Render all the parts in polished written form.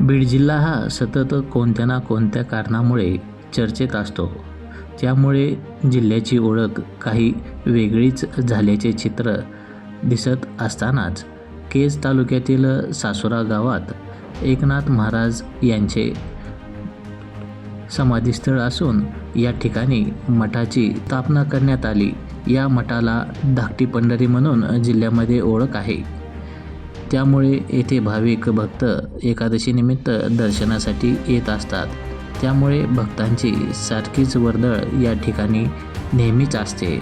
बीड जिल्हा हा सतत कोणत्या ना कोणत्या कारणामुळे चर्चेत असतो. त्यामुळे जिल्ह्याची ओळख काही वेगळीच झाल्याचे चित्र दिसत असतानाच केज तालुक्यातील सासुरा गावात एकनाथ महाराज यांचे समाधीस्थळ असून या ठिकाणी मठाची स्थापना करण्यात आली. या मठाला धाकटी पंढरी म्हणून जिल्ह्यामध्ये ओळख आहे. त्यामुळे येथे भाविक भक्त एकादशीनिमित्त दर्शनासाठी येत असतात. त्यामुळे भक्तांची सारखीच वर्दळ या ठिकाणी नेहमीच असते.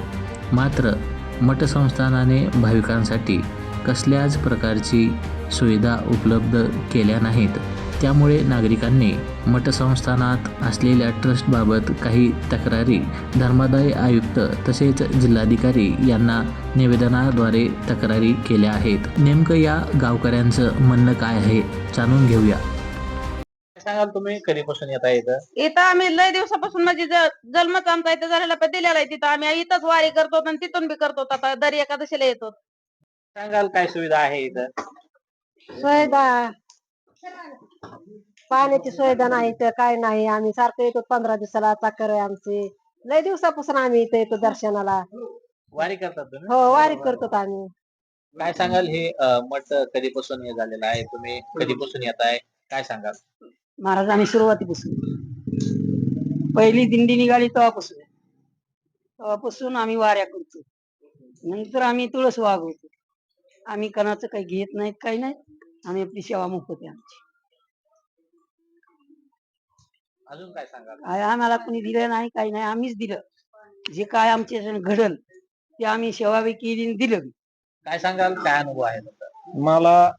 मात्र मठ संस्थानाने भाविकांसाठी कसल्याच प्रकारची सुविधा उपलब्ध केल्या नाहीत. त्यामुळे नागरिकांनी मठसंस्थानात असलेल्या ट्रस्टबाबत काही तक्रारी धर्मादाय आयुक्त तसेच जिल्हाधिकारी यांना निवेदनाद्वारे तक्रारी केल्या आहेत. नेमकं या गावकऱ्यांचं म्हणणं काय आहे जाणून घेऊया. सांगाल तुम्ही कधीपासून येता इथं? इथं आम्ही लय दिवसापासून म्हणजे जन्मच आमचा इथं झालेला पण दिलेला आहे. तिथं आम्ही इथंच वारी करतो आणि तिथून बी करतो. आता दर एकादशीला येतो. सांगाल काय सुविधा आहे इथं? सुविधा पाण्याची सुविधा नाही तर काय नाही. आम्ही सारखं येतो 15 दिवसाला. चाकर आहे आमची. लय दिवसापासून आम्ही इथे येतो दर्शनाला. वारी करतात तुम्ही? हो, वारी करतो आम्ही. काय सांगाल हे मठ कधीपासून हे झालेलं आहे? तुम्ही कधीपासून येताय? काय सांगाल? महाराज आम्ही सुरुवातीपासून पहिली दिंडी निघाली तेव्हापासून आम्ही वाऱ्या करतो. नंतर आम्ही तुळस वागवतो. आम्ही कोणाचं काही घेत नाहीत, काही नाही. आम्ही आपली सेवा मोफत आहे आमची. अजून काय सांगाल? काय आम्हाला कोणी दिलं नाही, काही नाही. आम्हीच दिलं. जे काय आमच्या घडल ते आम्ही सेवा बी केली आणि दिलं बी. काय सांगाल? काय अनुभव आहे तुमचा? मला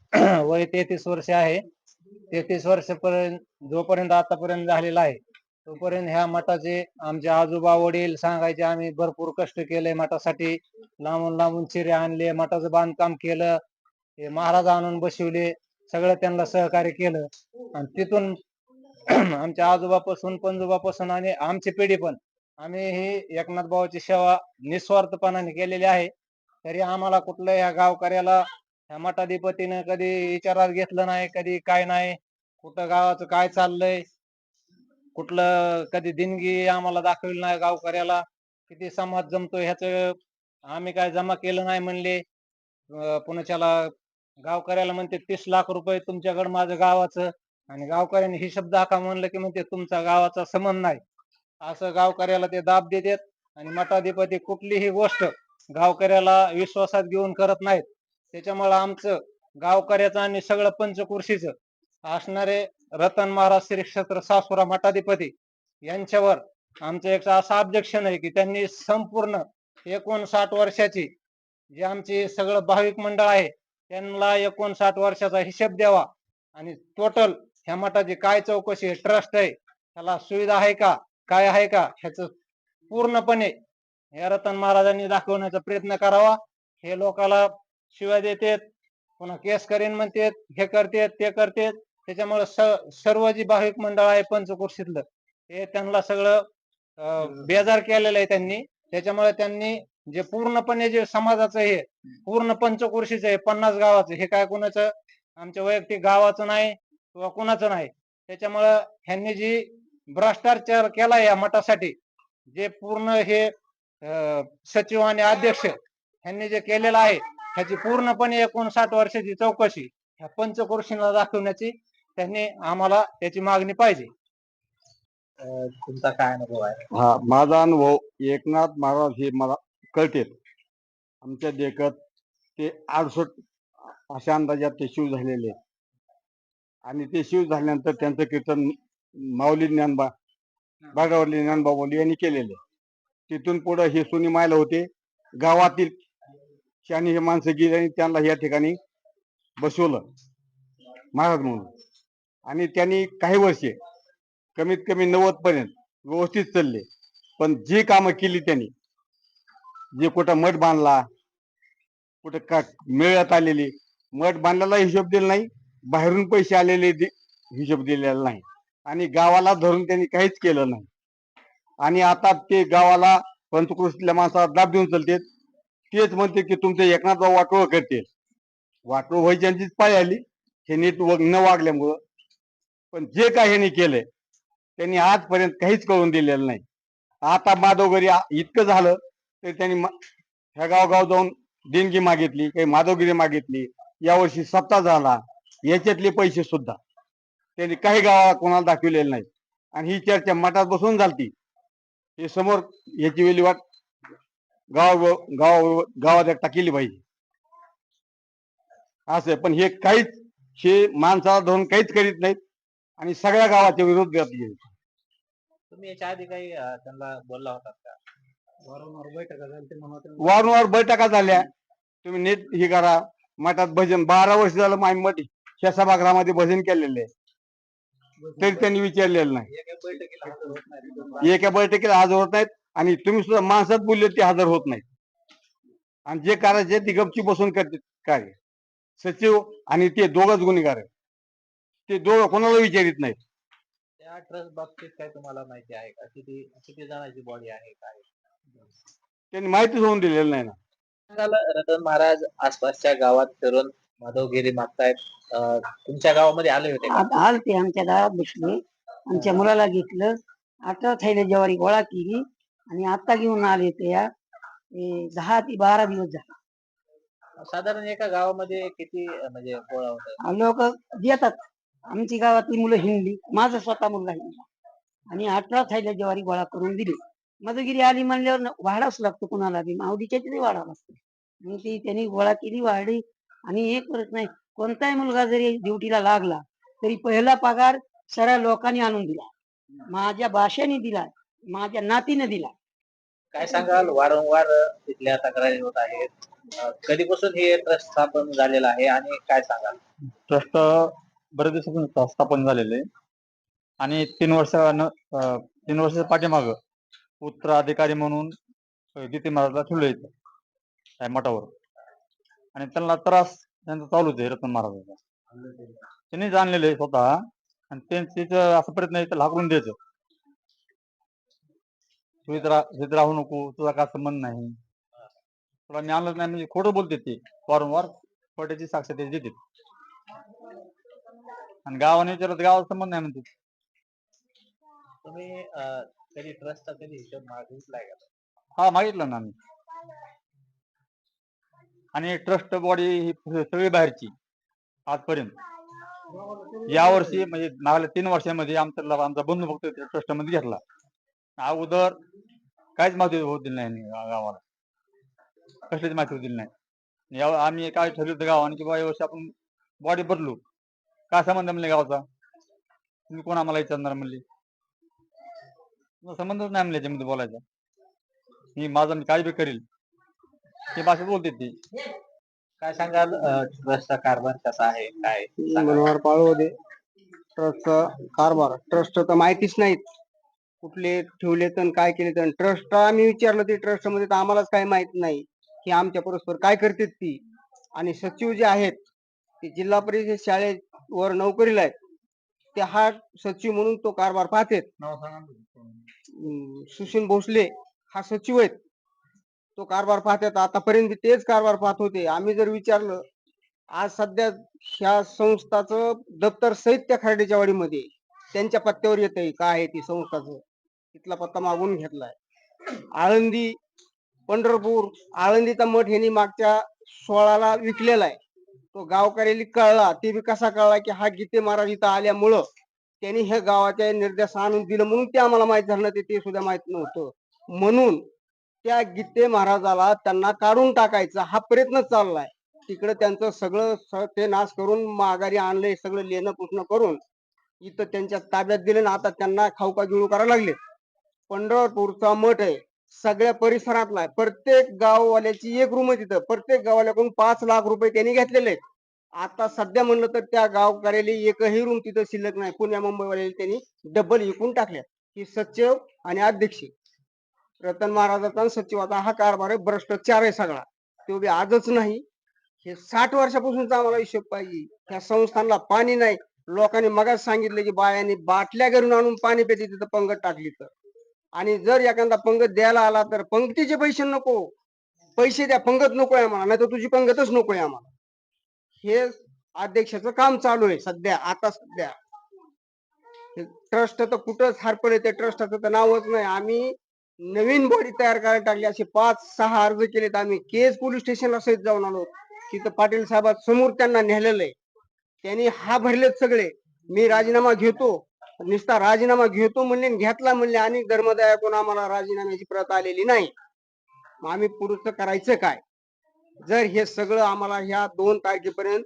वय 33 वर्ष आहे. 33 वर्षापर्यंत जोपर्यंत आतापर्यंत झालेला आहे तोपर्यंत ह्या मठाचे आमचे आजोबा वडील सांगायचे आम्ही भरपूर कष्ट केले मठासाठी. लांबून लांबून चिरे आणले, मठाचं बांधकाम केलं, हे महाराज आणून बसवले, सगळं त्यांना सहकार्य केलं. आणि तिथून आमच्या आजोबापासून पणजोबापासून आणि आमची पिढी पण आम्ही ही एकनाथ बाबाची सेवा निस्वार्थपणाने केलेली आहे. तरी आम्हाला कुठलं ह्या गावकऱ्याला ह्या मठाधिपतीनं कधी विचारात घेतलं नाही, कधी काय नाही. कुठं गावाचं काय चाललंय, कुठलं कधी देणगी आम्हाला दाखवली नाही. गावकऱ्याला किती समाज जमतो ह्याच आम्ही काय जमा केलं नाही म्हणले. पुण्याच्याला गावकऱ्याला म्हणते 30 लाख रुपये तुमच्याकडे माझं गावाचं, आणि गावकऱ्याने हिशोब दाखवा म्हणलं की म्हणते तुमचा गावाचा संबंध नाही. असं गावकऱ्याला ते दाब देतात. आणि मठाधिपती कुठलीही गोष्ट गावकऱ्याला विश्वासात घेऊन करत नाहीत. त्याच्यामुळे आमचं गावकऱ्याचं आणि सगळं पंचकृषीचं असणारे रतन महाराज श्री क्षेत्र सासुरा मठाधिपती यांच्यावर आमचं एक असं ऑब्जेक्शन आहे की त्यांनी संपूर्ण 59 वर्षाची जे आमचे सगळं भाविक मंडळ आहे त्यांना 59 वर्षाचा हिशेब द्यावा. आणि टोटल ह्या मठाची काय चौकशी आहे, ट्रस्ट आहे, त्याला सुविधा आहे का, काय आहे का, ह्याच पूर्णपणे या रतन महाराजांनी दाखवण्याचा प्रयत्न करावा. हे लोकाला शिव्या देतात, पुन्हा केस करेन म्हणतात, हे करतात ते करतात. त्याच्यामुळे सर्व जी भाविक मंडळ आहे पंचकृषीतलं हे त्यांना सगळं बेजार केलेलं आहे त्यांनी. त्याच्यामुळे त्यांनी जे पूर्णपणे जे समाजाचं हे पूर्ण पंचकृषीचं आहे 50 गावाचं, हे काय कोणाचं आमच्या वैयक्तिक गावाचं नाही किंवा कुणाचं नाही. त्याच्यामुळं ह्यांनी जी भ्रष्टाचार केला या मठासाठी, जे पूर्ण हे सचिव आणि अध्यक्ष ह्यांनी जे केलेलं आहे ह्याची पूर्णपणे 59 वर्षाची चौकशी ह्या पंचकृषीला दाखवण्याची त्यांनी आम्हाला त्याची मागणी पाहिजे. तुमचा काय अनुभव आहे? हा, माझा अनुभव एकनाथ महाराज हे मला कळते. आमच्या देखत ते 68 अशा अंदाजात ते शिव झालेले आहेत. आणि ते शिव झाल्यानंतर त्यांचं कीर्तन माऊली ज्ञानबा बागावरली ज्ञानबा बोली यांनी केलेले. तिथून पुढे हे सुनी मायला होते. गावातील शानी हे माणसं गेली आणि त्यांना या ठिकाणी बसवलं महाराज म्हणून. आणि त्यांनी काही वर्षे कमीत कमी 90 पर्यंत व्यवस्थित चालले. पण जी कामं केली त्यांनी, जे कुठं मठ बांधला, कुठं का मेळ्यात आलेली, मठ बांधलेला हिशोब दिला नाही, बाहेरून पैसे आलेले हिशोब दिलेला नाही, आणि गावाला धरून त्यांनी काहीच केलं नाही. आणि आता ते गावाला पंचकृषीतल्या माणसाला दाब देऊन चालतात. तेच म्हणते की तुमचे एकनाथ भाऊ वाटोळ करतील. वाटोळ व्हायची यांचीच पाळी आली. हे नीट न वागल्यामुळं पण जे काही ह्यांनी केलंय त्यांनी आजपर्यंत काहीच करून दिलेलं नाही. आता माधवगिरी इतकं झालं तर त्यांनी ह्या गावगाव जाऊन देणगी मागितली, काही माधवगिरी मागितली. यावर्षी सप्ताह झाला, याच्यातले पैसे सुद्धा त्यांनी काही गावाला कोणाला दाखविलेले नाही. आणि ही चर्चा मठात बसून झालती. हे समोर याची विल्हेवाट गावात एकटा केली पाहिजे असं. पण हे काहीच, हे माणसाला धरून काहीच करीत नाहीत आणि सगळ्या गावाच्या विरोध करतील. तुम्ही याच्या आधी काही त्यांना बोलला होता का? वारंवार बैठका झाल्या. तुम्ही नीट हे करा. मठात भजन 12 वर्ष झालं आम्ही मठ ह्या सभागृहामध्ये भजन केलेले आहे, तरी त्यांनी विचारलेलं नाही. एका बैठकीला हजर होत नाही. एका बैठकीला हजर होत नाहीत आणि तुम्ही सुद्धा माणसात बोलले ते हजर होत नाहीत. आणि जे करायचे ते गपची बसून करते कार्य. सचिव आणि ते दोघच गुन्हेगार आहेत. ते दोघं कोणाला विचारित नाहीत. त्या ट्रस्ट बाबतीत काय तुम्हाला माहिती आहे का? किती किती जणांची बॉडी आहे काय? त्यांनी माहितीच होऊन दिलेलं नाही ना. सांगाल, रतन महाराज आसपासच्या गावात फिरून माधवगिरी मागतायत. तुमच्या गावामध्ये आले होते का? आता आलते आमच्या दारात बसले, आमच्या मुलाला घेतलं, 18 थैले ज्वारी गोळा केली आणि आता घेऊन आले ते 10 ते 12 दिवस झाले. साधारण एका गावामध्ये किती म्हणजे गोळा होतात? लोक देतात. आमची गावातली मुलं हिंडली, माझा स्वतः मुलगा हिंडला आणि 18 थैल्या ज्वारी गोळा करून दिली. मधुगिरी आली म्हणल्यावर वाढावच लागतो कुणाला बी, माऊलीच्या तरी वाढावं लागतो. मग ती त्यांनी गोळा केली, वाढली. आणि एक वर्ष नाही, कोणताही मुलगा जरी ड्युटीला लागला तरी पहिला पगार सगळ्या लोकांनी आणून दिला, माझ्या भाषेने दिला, माझ्या नातीने दिला. काय सांगाल, वारंवार तिथल्या तक्रारी होत आहेत. कधीपासून हे ट्रस्ट स्थापन झालेलं आहे आणि काय सांगाल? ट्रस्ट बरेच दिवसापासून स्थापन झालेले आणि 3 वर्षाच्या पाठीमाग उत्तराधिकारी म्हणून गीते महाराजला ठेवलं येतं त्या मठावर. आणि त्यांना त्रास त्यांचा चालूच आहे रतन महाराजाचा. त्यांनी जाणलेले स्वतः आणि त्यांचं असं प्रयत्न आहे हाकलून द्यायचं. तू इथं राहू नको, तुझा काय संबंध नाही, तुला मी आणलं नाही म्हणजे खोटं बोलते ते. वारंवार खोट्याची साक्ष ते देते आणि गावाने विचारलं गावाचा संबंध नाही म्हणते. तुम्ही कधी ट्रस्टचा कधी हिशोब मागितलाय का? हा, मागितलं ना आम्ही. आणि ट्रस्ट बॉडी ही सगळी बाहेरची आजपर्यंत. यावर्षी म्हणजे मागल्या 3 वर्षामध्ये आमचा बंधू फक्त ट्रस्ट मध्ये घेतला. अगोदर काहीच माहिती होत दिली नाही गावाला, कसलीच माहिती होत दिली नाही. या आम्ही काय ठरवलं होतं गावाने की बाबा यावर्षी आपण बॉडी बदलू. काय संबंध म्हणले गावाचा, तुम्ही कोण आम्हाला विचारणार म्हणले, संबंधच नाही म्हणले याच्यामध्ये बोलायचा. मी माझं मी काय बी करील ते भाषेत बोलते ती. काय सांगाल, ट्रस्टचा कारभार कसा आहे काय? मनोहर पाळवदे. ट्रस्टचा कारभार, ट्रस्ट तर माहितीच नाहीत कुठले ठेवले तर काय केले तर. ट्रस्ट आम्ही विचारलं ते ट्रस्ट मध्ये तर आम्हालाच काही माहित नाही की आमच्या परस्पर काय करतात ती. आणि सचिव जे आहेत ते जिल्हा परिषद शाळेवर नोकरीला आहेत, ते हा सचिव म्हणून तो कारभार पाहतात. सुशील भोसले हा सचिव आहेत, तो कारभार पाहतात. आतापर्यंत तेच कारभार पाहत होते. आम्ही जर विचारलं, आज सध्या ह्या संस्थाचं दप्तर सहित त्या खर्डेच्या वाडीमध्ये त्यांच्या पत्त्यावर येत आहे. काय आहे ती संस्थाचं, तिथला पत्ता मागून घेतलाय. आळंदी, पंढरपूर, आळंदीचा मठ यांनी मागच्या 16ला विकलेला आहे. तो गावकऱ्याला कळला, ते बी कसा कळला की हा गीते महाराज इथं आल्यामुळं त्यांनी हे गावाच्या निर्देश आणून दिलं म्हणून ते आम्हाला माहित झालं. ते सुद्धा माहित नव्हतं. म्हणून त्या गीते महाराजाला त्यांना काढून टाकायचा हा प्रयत्न चाललाय. तिकडे त्यांचं सगळं ते नाश करून माघारी आणले, सगळं लेणं पुसणं करून इथं त्यांच्या ताब्यात दिले ना आता त्यांना खाऊका गिळू करायला लागले. पंढरपूरचा मठ आहे, सगळ्या परिसरातला आहे. प्रत्येक गाववाल्याची एक रूम आहे तिथं. प्रत्येक गाववाल्याकडून 5 लाख रुपये त्यांनी घेतलेले आहेत. आता सध्या म्हणलं तर त्या गावकऱ्याला एकही रूम तिथं शिल्लक नाही. पुण्या मुंबईवाल्याला त्यांनी डबल विकून टाकल्या. ही सचिव आणि अध्यक्ष रतन महाराजाचा सचिवाचा हा कारभार आहे. भ्रष्टाचार आहे सगळा. तो बी आजच नाही, हे 60 वर्षापासूनचा आम्हाला हिशोब पाहिजे. त्या संस्थानला पाणी नाही. लोकांनी मगाच सांगितलं की बायांनी बाटल्या घरून आणून पाणी पिते तिथं पंगत टाकली तर. आणि जर एखादा पंगत द्यायला आला तर पंगतीचे पैसे नको, पैसे द्या, पंगत नकोय आम्हाला, नाही तर तुझी पंगतच नकोय आम्हाला. हे अध्यक्षाचं काम चालू आहे सध्या, आता सध्या. ट्रस्ट तर कुठंच हारपले, त्या ट्रस्टाचं तर नावच नाही. आम्ही नवीन बॉडी तयार करायला टाकली. असे 5-6 अर्ज केलेत आम्ही. केज पोलीस स्टेशनला सहित जाऊन आलो. तिथं पाटील साहेबात समोर त्यांना नेलेलं आहे. त्यांनी हा भरलेत सगळे. मी राजीनामा घेतो, नुसता राजीनामा घेतो म्हणले आणि घेतला म्हणले, आणि धर्मदायाकडून आम्हाला राजीनाम्याची प्रत आलेली नाही. मग आम्ही पुढचं करायचं काय? जर हे सगळं आम्हाला ह्या 2 तारखेपर्यंत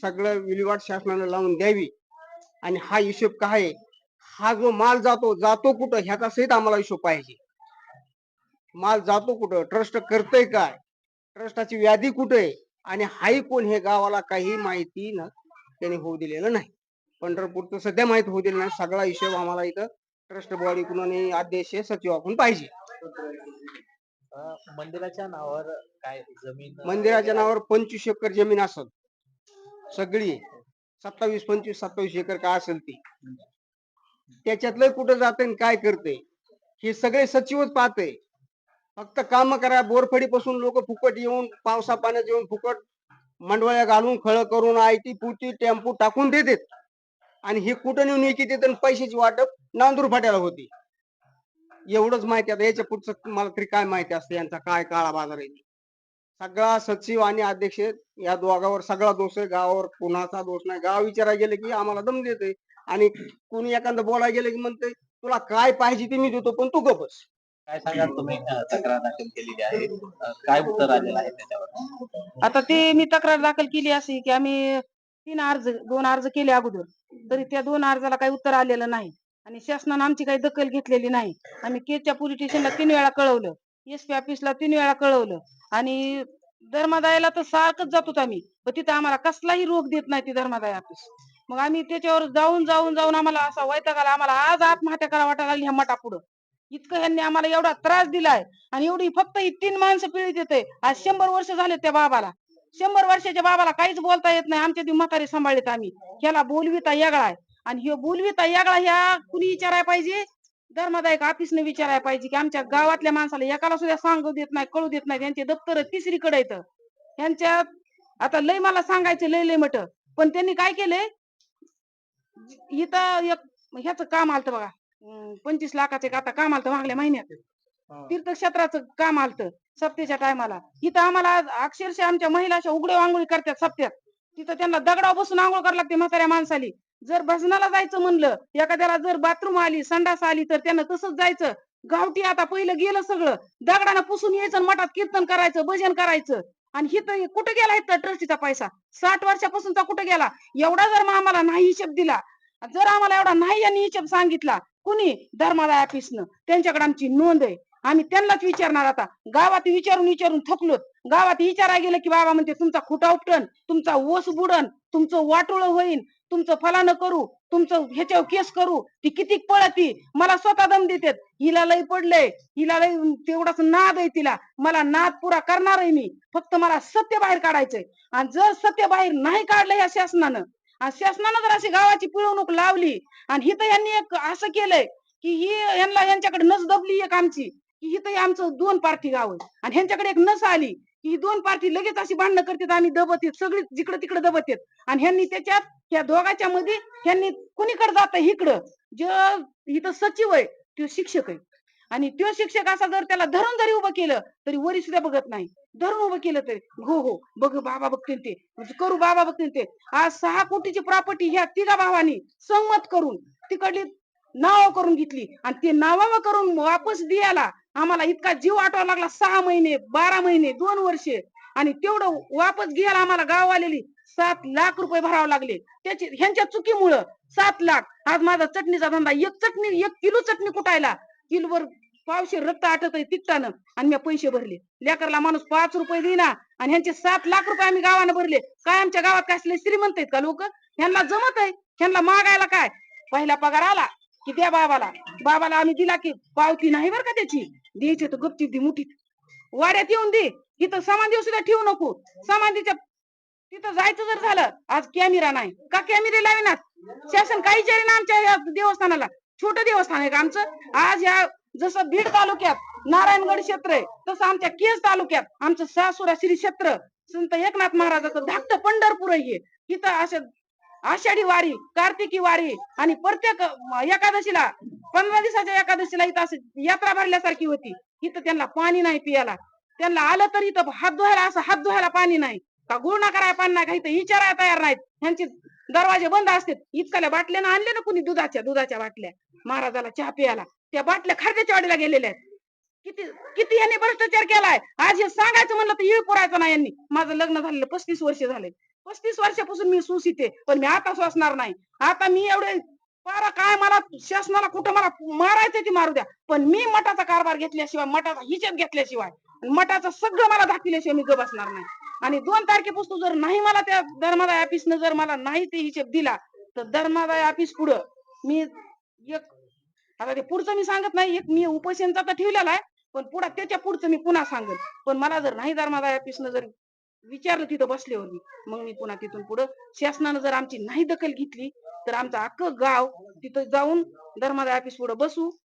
सगळं विल्हेवाट शासनाने लावून द्यावी, आणि हा हिशोब काय आहे, हा जो माल जातो कुठं ह्याचा सहित आम्हाला हिशोब पाहिजे. माल जातो कुठं, ट्रस्ट करतय काय, ट्रस्टाची व्याधी कुठे आहे, आणि हाही कोण, हे गावाला काही माहिती ना त्यांनी होऊ दिलेलं नाही. पंढरपूरचं सध्या माहिती होऊ दिलं नाही. सगळा हिशोब आम्हाला इथं ट्रस्ट बॉडी कडून अध्यक्ष सचिवाकडून पाहिजे. मंदिराच्या नावावर काय जमीन मंदिराच्या नावावर 25 एकर जमीन असेल, सगळी 27 एकर काय असेल ती. त्याच्यातलं कुठं जाते काय करते हे सगळे सचिवच पाहते. फक्त काम करा. बोरफडीपासून लोक फुकट येऊन, पावसा पाण्यात येऊन फुकट मंडवळ्या घालून, खळ करून, आयटी पुटी टेम्पो टाकून देतात, आणि हे कुठं नेऊन विकित, पैशाची वाटप नांदूर फाट्याला होती. एवढंच माहिती. आता याच्या पुढचं मला तरी काय माहिती असते, यांचा काय काळा बाजार आहे. सगळा सचिव आणि अध्यक्ष या दोघावर सगळा दोष आहे. गावावर कुणाचा दोष नाही. गाव विचारायला गेले की आम्हाला दम देते, आणि कुणी एखादं बोलायला गेलं की म्हणते तुला काय पाहिजे ते मी देतो, पण तू गप बस. काय सांगाल तुम्ही? तक्रार दाखल केलेली आहे, काय उत्तर आलेलं आहे त्याच्यावर? आता ते मी तक्रार दाखल केली अशी की आम्ही 2 अर्ज केले अगोदर, तरी त्या 2 अर्जाला काही उत्तर आलेलं नाही, आणि शासनानं आमची काही दखल घेतलेली नाही. आम्ही केजच्या पोलीस स्टेशनला 3 वेळा कळवलं, SP ऑफिसला 3 वेळा कळवलं, आणि धर्मादायाला तर सारखंच जातो आम्ही, पण तिथं आम्हाला कसलाही रोग देत नाही ती धर्मादाय ऑफिस. मग आम्ही त्याच्यावर जाऊन आम्हाला असा वैताग आला. आम्हाला आज आत्महत्या करा वाटायला लागली ह्या मठापुढं. इतकं ह्यांनी आम्हाला एवढा त्रास दिलाय, आणि एवढी फक्त ही 3 माणसं पिळीत येते. आज 100 वर्ष झाले त्या बाबाला. 100 वर्षाच्या बाबाला काहीच बोलता येत नाही. आमच्या ती म्हातारी सांभाळीत आम्ही. ह्याला बोलविता येगळा आहे, आणि ह्यो बोलविता येगळा ह्या कुणी विचारायला पाहिजे, धर्मादायक ऑफिसने विचारायला पाहिजे की आमच्या गावातल्या माणसाला एकाला सुद्धा सांगू देत नाही, कळू देत नाही. त्यांचे दप्तर तिसरीकडे येतं ह्यांच्या. आता लय मला सांगायचं लय मट, पण त्यांनी काय केलंय, इथं एक ह्याचं काम आलतं बघा, 25 लाखाचं आता काम आलतं मागल्या महिन्यात. तीर्थक्षेत्राचं काम आलतं सप्त्याच्या टायमाला. इथं आम्हाला अक्षरशः आमच्या महिला अशा उघड्या आंघोळी करतात सप्त्यात. तिथं त्यांना दगडावर बसून आंघोळ करायला लागते म्हाताऱ्या माणसाली. जर भजनाला जायचं म्हणलं, एखाद्याला जर बाथरूम आली, संडास आली, तर त्यांना तसंच जायचं. गावठी आता पहिलं गेलं सगळं, दगडानं पुसून यायचं, मठात कीर्तन करायचं, भजन करायचं. आणि हिथं कुठं गेला इथं ट्रस्टीचा पैसा? 60 वर्षापासूनचा कुठं गेला? एवढा जर मग आम्हाला नाही हिशोब दिला, जर आम्हाला एवढा नाही यांनी हिशोब सांगितला, कुणी धर्मादाय ऑफिसनं, त्यांच्याकडे आमची नोंद आहे. आम्ही त्यांनाच विचारणार. आता गावात विचारून थकलोत. गावात विचारायला गेलं की बाबा म्हणते तुमचा खुटा उपटन, तुमचा ओस बुडन, तुमचं वाटोळ होईन, तुमचं फलानं करू, तुमचं ह्याच्यावर केस करू. ती किती पळती, मला स्वतः दम देतात. हिला लय पडलंय, हिला लय तेवढाच नाद आहे तिला. मला नाद पुरा करणार आहे मी, फक्त मला सत्य बाहेर काढायचंय. आणि जर सत्य बाहेर नाही काढलं या शासनानं, आणि शासनानं जर अशी गावाची पिळवणूक लावली, आणि हिथं यांनी एक असं केलंय की यांच्याकडे नस दबली एक आमची, की इथं आमचं 2 पार्टी गाव आहे, आणि ह्यांच्याकडे एक नस आली की ही 2 पार्टी लगेच अशी भांडणं करतात, आणि दबत येत सगळी जिकडे तिकडे दबत येत. आणि ह्यांनी त्याच्यात ह्या दोघांच्या मध्ये ह्यांनी कुणीकडे जात इकडं, जे इथं सचिव आहे तो शिक्षक आहे, आणि तो शिक्षक असा जर त्याला धरून जरी उभं केलं तरी वरी सुद्धा बघत नाही. धरून उभं केलं तरी हो बघ बाबा बघतील ते, करू बाबा बघतील ते. आज 6 कोटीची प्रॉपर्टी ह्या 3 भावांनी संमत करून तिकडली नाव करून घेतली, आणि ते नावावर करून वापस द्यायला आम्हाला इतका जीव आटवावा लागला. 6 महिने 12 महिने 2 वर्षे, आणि तेवढं वापस घ्यायला आम्हाला गाववालेली 7 लाख रुपये भरावे लागले. त्याची ह्यांच्या चुकीमुळं 7 लाख. आज माझा चटणीचा धंदा, 1 किलो चटणी कुटायला किलोवर पावशेर रक्त आटत आहे तिकटानं, आणि मी पैसे भरले. लेकरला माणूस 5 रुपये देईना, आणि ह्यांचे 7 लाख रुपये आम्ही गावानं भरले. काय आमच्या गावात काय असले श्रीमंत आहेत का लोक? ह्यांना जमत आहे, ह्यांना मागायला काय? पहिला पगार आला की द्या बाबाला आम्ही दिला की पावती नाही बरं का त्याची, द्यायची तर गपचीप दे मुठीत. वाड्यात येऊन दे, इथं समाधी सुद्धा ठेवू नको. समाधीच्या तिथं जायचं जर झालं, आज कॅमेरा नाही का? कॅमेरे लाविनात. शासन काही विचारेन आमच्या या देवस्थानाला. छोटं देवस्थान आहे का आमचं? आज या जसं बीड तालुक्यात नारायणगड क्षेत्र आहे, तसं आमच्या केज तालुक्यात आमचं सासुरा श्री क्षेत्र संत एकनाथ महाराजाचं धाकटं पंढरपूर आहे. इथं असं आषाढी वारी, कार्तिकी वारी आणि प्रत्येक एकादशीला 15 दिवसाच्या एकादशीला इथं असं यात्रा भरल्यासारखी होती. इथं त्यांना पाणी नाही पियाला. त्यांना आलं तर इथं हात धुवायला पाणी नाही का, गुळणा करायला पाणी नाही का, इथं विचारायला तयार नाहीत. ह्यांचे दरवाजे बंद असतात. इतकाल्या बाटल्यानं आणले ना कुणी दुधाच्या बाटल्या महाराजाला चहा पियाला, त्या बाटल्या खर्चाच्या वाडीला गेलेल्या आहेत. किती किती यांनी भ्रष्टाचार केलाय. आज हे सांगायचं म्हणलं तर येळ पुरायचं नाही यांनी. माझं लग्न झालेलं 35 वर्ष झाले. 35 वर्षापासून मी सुशिते, पण मी आता सोसणार नाही. आता मी एवढे पारा काय, मला शासनाला कुठं मला मारायचं ती मारू द्या, पण मी मठाचा कारभार घेतल्याशिवाय, मठाचा हिशेब घेतल्याशिवाय, मठाचं सगळं मला दाखविल्याशिवाय मी गप बसणार नाही. आणि 2 तारखेपासून जर नाही मला त्या धर्मादाय ऑफिसनं जर मला नाही ते हिशेब दिला, तर धर्मादाय ऑफिस पुढं मी एक, आता ते पुढचं मी सांगत नाही, एक मी उपोषणचा तर ठेवलेला आहे, पण पुढे त्याच्या पुढचं मी पुन्हा सांगेन. पण मला जर नाही धर्मादाय ऑफिसनं जर विचारलं तिथं बसल्यावर मग मी पुन्हा तिथून पुढं शासनानं जर आमची नाही दखल घेतली, तर आमचं अख्खं गाव तिथं जाऊन धर्मादाय ऑफिस पुढे बसू